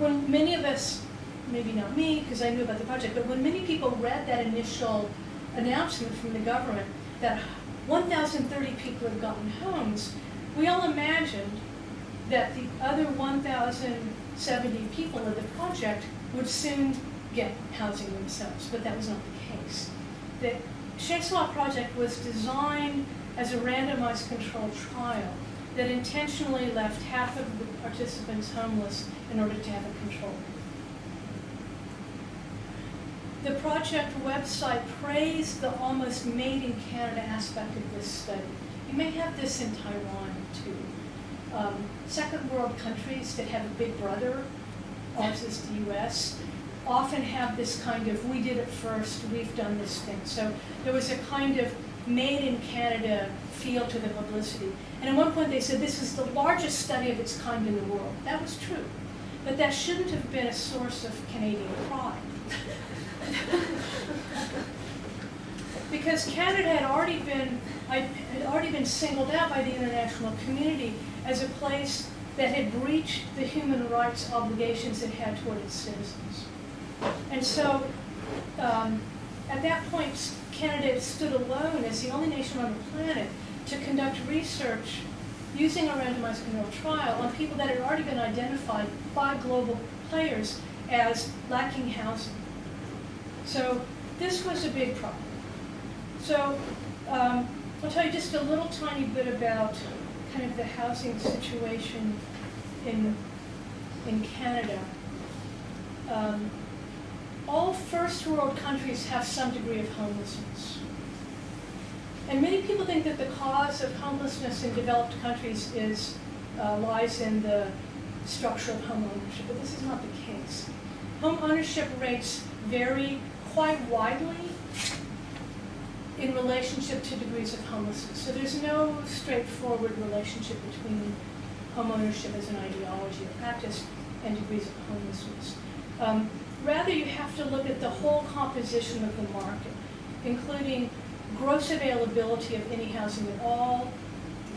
when many of us, maybe not me, because I knew about the project, but when many people read that initial announcement from the government that 1,030 people had gotten homes, we all imagined that the other 1,070 people of the project would soon get housing themselves, but that was not the case. The Shakespeare project was designed as a randomized controlled trial that intentionally left half of the participants homeless in order to have a control. The project website praised the almost made in Canada aspect of this study. You may have this in Taiwan too. Second world countries that have a big brother, ours is the US, often have this kind of, we did it first, we've done this thing. So there was a kind of made in Canada feel to the publicity. And at one point they said this is the largest study of its kind in the world. That was true. But that shouldn't have been a source of Canadian pride. Because Canada had already been singled out by the international community as a place that had breached the human rights obligations it had toward its citizens. And so at that point, Canada stood alone as the only nation on the planet to conduct research using a randomized controlled trial on people that had already been identified by global players as lacking housing. So this was a big problem. So I'll tell you just a little tiny bit about kind of the housing situation in Canada. All first world countries have some degree of homelessness. And many people think that the cause of homelessness in developed countries lies in the structure of home ownership, but this is not the case. Home ownership rates vary quite widely in relationship to degrees of homelessness. So there's no straightforward relationship between home ownership as an ideology or practice and degrees of homelessness. Rather, you have to look at the whole composition of the market, including gross availability of any housing at all,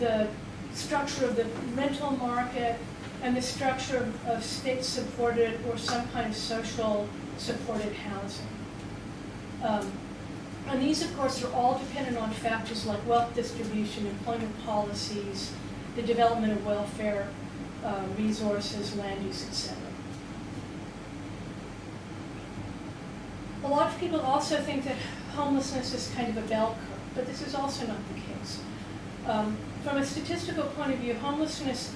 the structure of the rental market, and the structure of state-supported or some kind of social supported housing. And these, of course, are all dependent on factors like wealth distribution, employment policies, the development of welfare resources, land use, etc. A lot of people also think that homelessness is kind of a bell curve, but this is also not the case. From a statistical point of view, homelessness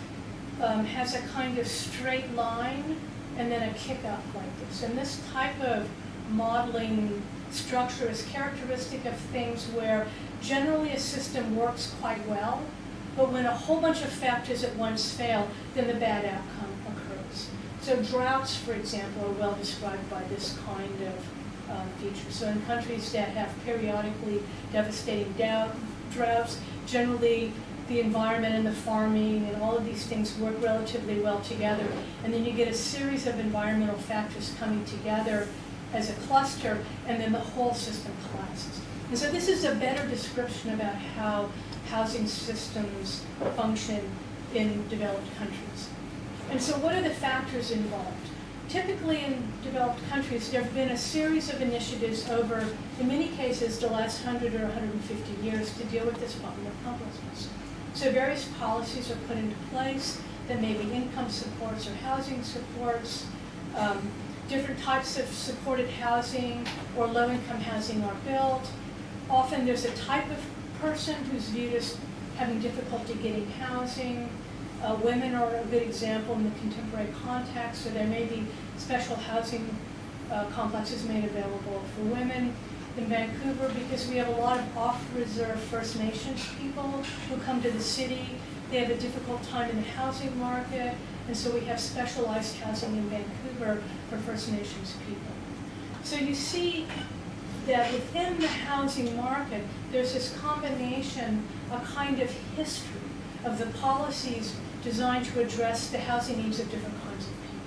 has a kind of straight line and then a kick up like this. And this type of modeling structure is characteristic of things where generally a system works quite well, but when a whole bunch of factors at once fail, then the bad outcome occurs. So droughts, for example, are well described by this kind of feature. So in countries that have periodically devastating droughts, generally the environment and the farming and all of these things work relatively well together. And then you get a series of environmental factors coming together as a cluster, and then the whole system collapses. And so this is a better description about how housing systems function in developed countries. And so what are the factors involved? Typically in developed countries, there have been a series of initiatives over, in many cases, the last 100 or 150 years to deal with this problem of homelessness. So various policies are put into place that may be income supports or housing supports. Different types of supported housing or low-income housing are built. Often there's a type of person who's viewed as having difficulty getting housing. Women are a good example in the contemporary context, so there may be special housing complexes made available for women. In Vancouver, because we have a lot of off-reserve First Nations people who come to the city, they have a difficult time in the housing market, and so we have specialized housing in Vancouver for First Nations people. So you see that within the housing market, there's this combination, a kind of history of the policies designed to address the housing needs of different kinds of people.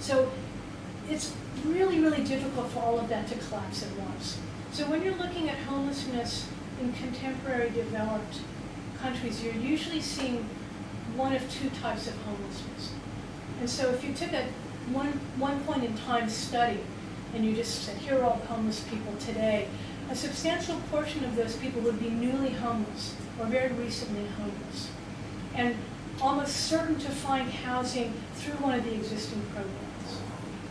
So it's really, really difficult for all of that to collapse at once. So when you're looking at homelessness in contemporary developed countries, you're usually seeing one of two types of homelessness. And so if you took a one point in time study and you just said, here are all homeless people today, a substantial portion of those people would be newly homeless or very recently homeless, and almost certain to find housing through one of the existing programs.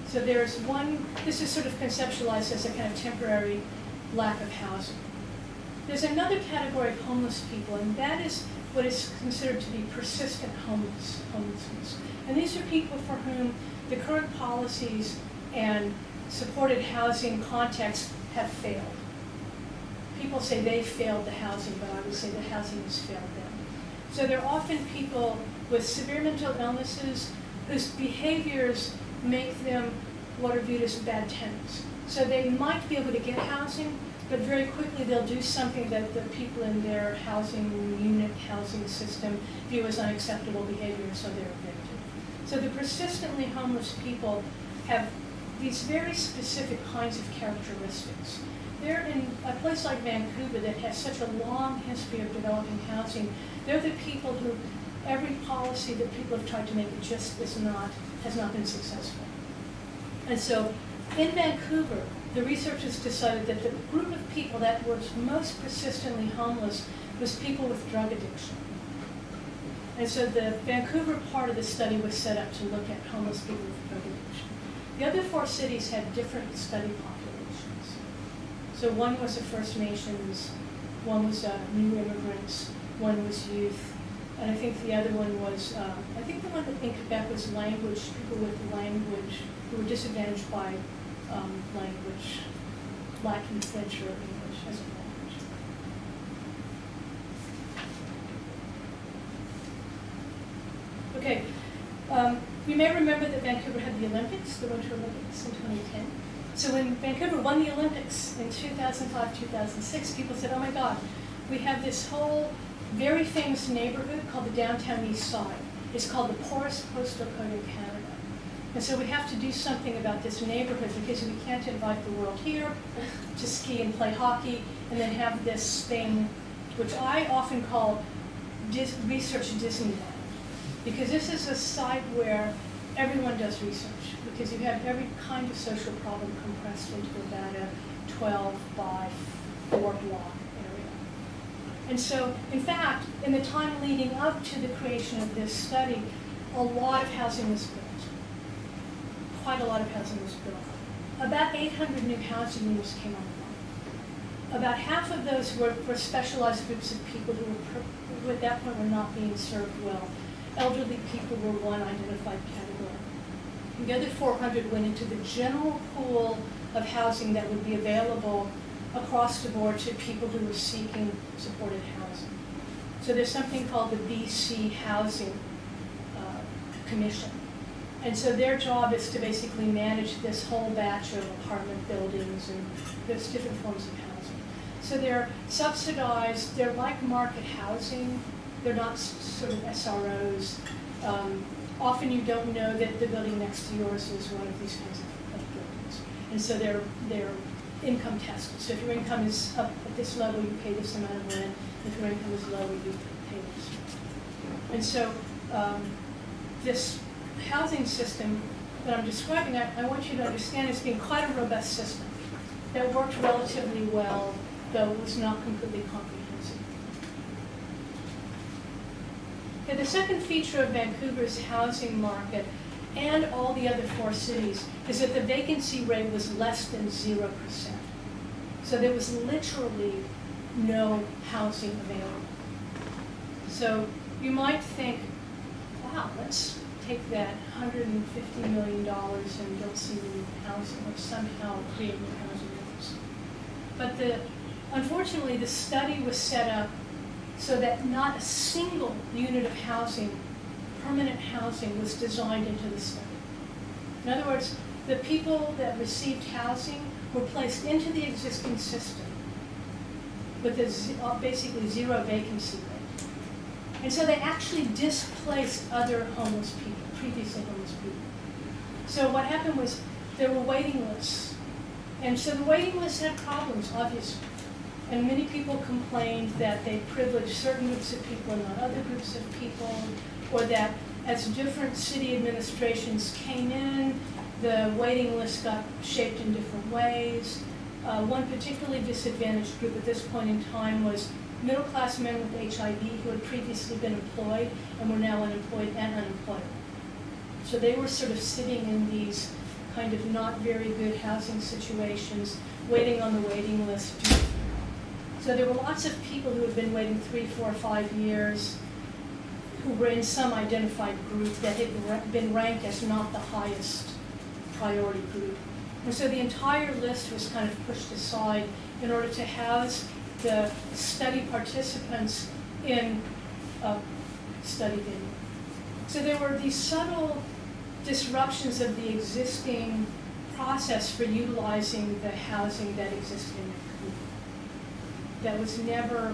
So there's one, this is sort of conceptualized as a kind of temporary lack of housing. There's another category of homeless people, and that is what is considered to be persistent homelessness. And these are people for whom the current policies and supported housing context have failed. People say they failed the housing, but I would say the housing has failed them. So they're often people with severe mental illnesses whose behaviors make them what are viewed as bad tenants. So they might be able to get housing, but very quickly they'll do something that the people in their housing unit, housing system view as unacceptable behavior, so they're evicted. So the persistently homeless people have these very specific kinds of characteristics. They're in a place like Vancouver that has such a long history of developing housing. They're the people who every policy that people have tried to make it just has not been successful. And so in Vancouver, the researchers decided that the group of people that was most persistently homeless was people with drug addiction. And so the Vancouver part of the study was set up to look at homeless people with drug addiction. The other 4 cities had different study populations. So one was the First Nations, one was new immigrants, one was youth, and I think the other one was, I think the one in Quebec was language, people with language who were disadvantaged by language, lacking French or English as a language. Okay, you may remember that Vancouver had the Olympics, the Winter Olympics in 2010. So when Vancouver won the Olympics in 2005, 2006, people said, oh my God, we have this whole very famous neighborhood called the Downtown East Side. It's called the poorest postal code in Canada. And so we have to do something about this neighborhood because we can't invite the world here to ski and play hockey and then have this thing, which I often call research Disneyland. Because this is a site where everyone does research, because you have every kind of social problem compressed into about a 12 by 4 block area. And so, in fact, in the time leading up to the creation of this study, a lot of housing was built. Quite a lot of housing was built. About 800 new housing units came online. About half of those were for specialized groups of people who at that point were not being served well. Elderly people were one identified category. The other 400 went into the general pool of housing that would be available across the board to people who were seeking supported housing. So there's something called the BC Housing Commission. And so their job is to basically manage this whole batch of apartment buildings and there's different forms of housing. So they're subsidized, they're like market housing. They're not sort of SROs. Often you don't know that the building next to yours is one of these kinds of buildings. And so they're income tested. So if your income is up at this level, you pay this amount of rent. If your income is lower, you pay this. And so this housing system that I'm describing, I want you to understand as being quite a robust system that worked relatively well, though it was not completely comprehensive. The second feature of Vancouver's housing market and all the other 4 cities is that the vacancy rate was less than 0%. So there was literally no housing available. So you might think, wow, let's take that $150 million and build some new housing or somehow create new housing units. But unfortunately, the study was set up so that not a single unit of housing, permanent housing, was designed into the study. In other words, the people that received housing were placed into the existing system with basically 0 vacancy rate. And so they actually displaced other homeless people, previously homeless people. So what happened was there were waiting lists. And so the waiting lists had problems, obviously. And many people complained that they privileged certain groups of people and not other groups of people, or that as different city administrations came in, the waiting list got shaped in different ways. One particularly disadvantaged group at this point in time was middle-class men with HIV who had previously been employed and were now unemployed and unemployable. So they were sort of sitting in these kind of not very good housing situations, waiting on the waiting list. So there were lots of people who had been waiting 3, 4, 5 years who were in some identified group that had been ranked as not the highest priority group. And so the entire list was kind of pushed aside in order to house the study participants in a study venue. So there were these subtle disruptions of the existing process for utilizing the housing that existed in the group. That was never,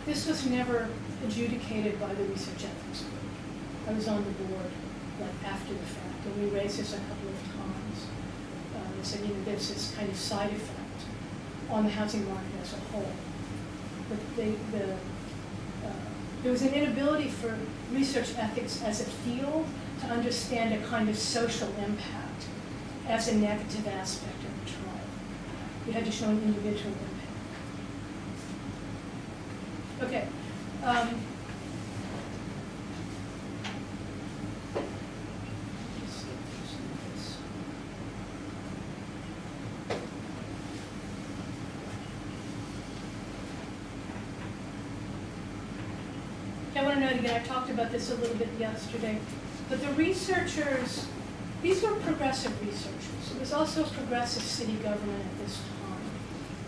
this was never adjudicated by the research ethics group. I was on the board like after the fact, and we raised this a couple of times. They said, there's this kind of side effect on the housing market as a whole. But there was an inability for research ethics as a field to understand a kind of social impact as a negative aspect of the trial. You had to show an individual impact. Okay. I want to note again, I talked about this a little bit yesterday, but the researchers, these were progressive researchers. It was also progressive city government at this time.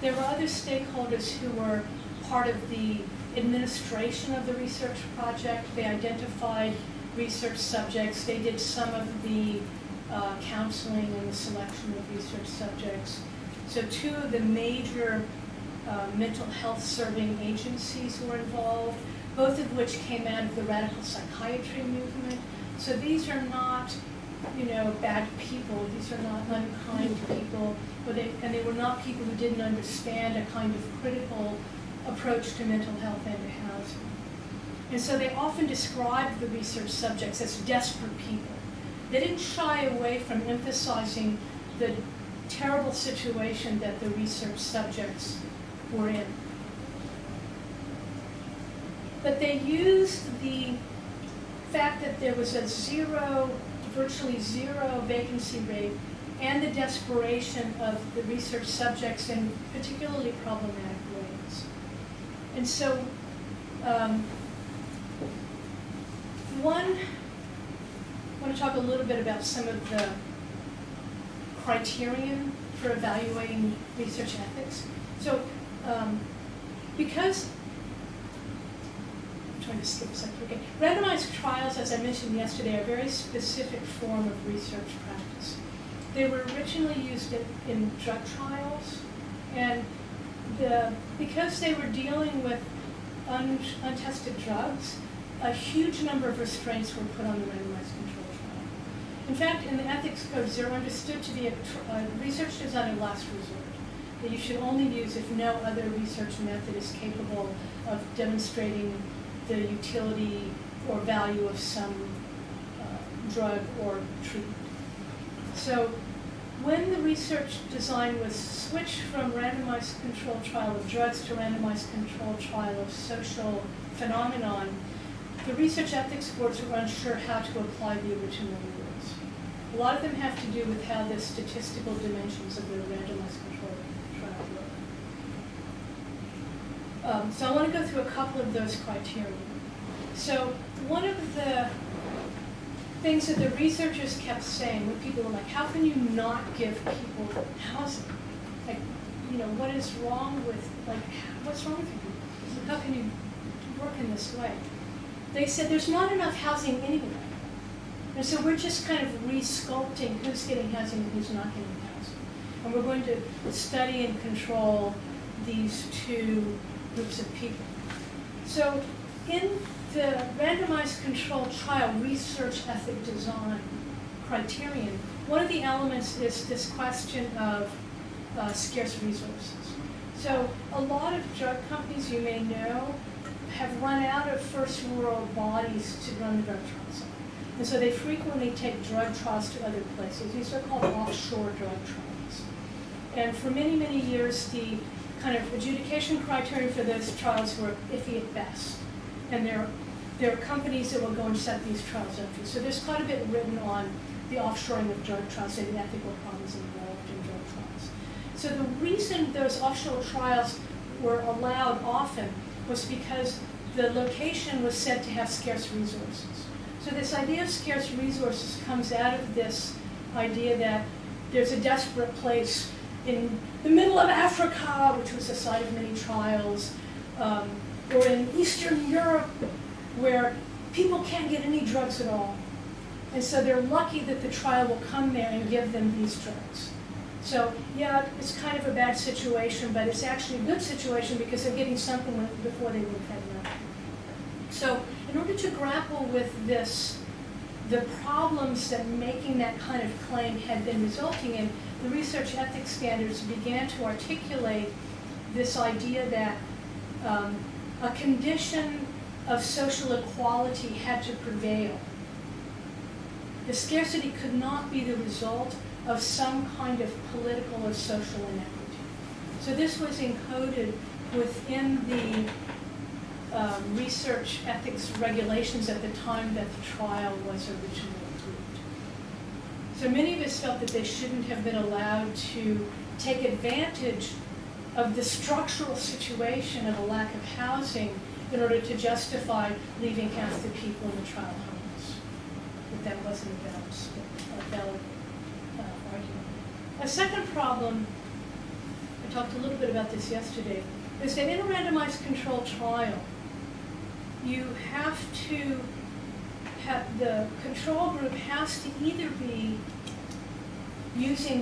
There were other stakeholders who were part of the administration of the research project. They identified research subjects. They did some of the counseling and the selection of research subjects. So 2 of the major mental health serving agencies were involved, both of which came out of the radical psychiatry movement. So these are not, bad people. These are not unkind people, and they were not people who didn't understand a kind of critical approach to mental health and to housing. And so they often described the research subjects as desperate people. They didn't shy away from emphasizing the terrible situation that the research subjects were in. But they used the fact that there was a virtually zero vacancy rate and the desperation of the research subjects in particularly problematic ways. And so, I want to talk a little bit about some of the criterion for evaluating research ethics. So, because trying to skip a second. Okay. Randomized trials, as I mentioned yesterday, are a very specific form of research practice. They were originally used in drug trials, and because they were dealing with untested drugs, a huge number of restraints were put on the randomized control trial. In fact, in the ethics codes, they're understood to be a research design of last resort, that you should only use if no other research method is capable of demonstrating the utility or value of some drug or treatment. So when the research design was switched from randomized controlled trial of drugs to randomized controlled trial of social phenomenon, the research ethics boards were unsure how to apply the original rules. A lot of them have to do with how the statistical dimensions of the randomized controlled trial work. So I want to go through a couple of those criteria. So one of the things that the researchers kept saying when people were like, how can you not give people housing? Like, what is wrong with, what's wrong with you? How can you work in this way? They said there's not enough housing anyway. And so we're just kind of re-sculpting who's getting housing and who's not getting housing. And we're going to study and control these 2 groups of people. So in the randomized controlled trial research ethic design criterion, one of the elements is this question of scarce resources. So a lot of drug companies, you may know, have run out of first world bodies to run the drug trials on. And so they frequently take drug trials to other places. These are called offshore drug trials. And for many, many years, the kind of adjudication criteria for those trials were iffy at best. And there are companies that will go and set these trials up. So there's quite a bit written on the offshoring of drug trials and the ethical problems involved in drug trials. So the reason those offshore trials were allowed often was because the location was said to have scarce resources. So this idea of scarce resources comes out of this idea that there's a desperate place in the middle of Africa, which was the site of many trials, or in Eastern Europe, where people can't get any drugs at all. And so they're lucky that the trial will come there and give them these drugs. So yeah, it's kind of a bad situation, but it's actually a good situation because they're getting something before they would have had nothing. So in order to grapple with this, the problems that making that kind of claim had been resulting in, the research ethics standards began to articulate this idea that a condition of social equality had to prevail. The scarcity could not be the result of some kind of political or social inequity. So this was encoded within the research ethics regulations at the time that the trial was originally approved. So many of us felt that they shouldn't have been allowed to take advantage of the structural situation of a lack of housing in order to justify leaving half the people in the trial homeless. But that wasn't a valid argument. A second problem, I talked a little bit about this yesterday, is that in a randomized controlled trial, you have to have the control group has to either be using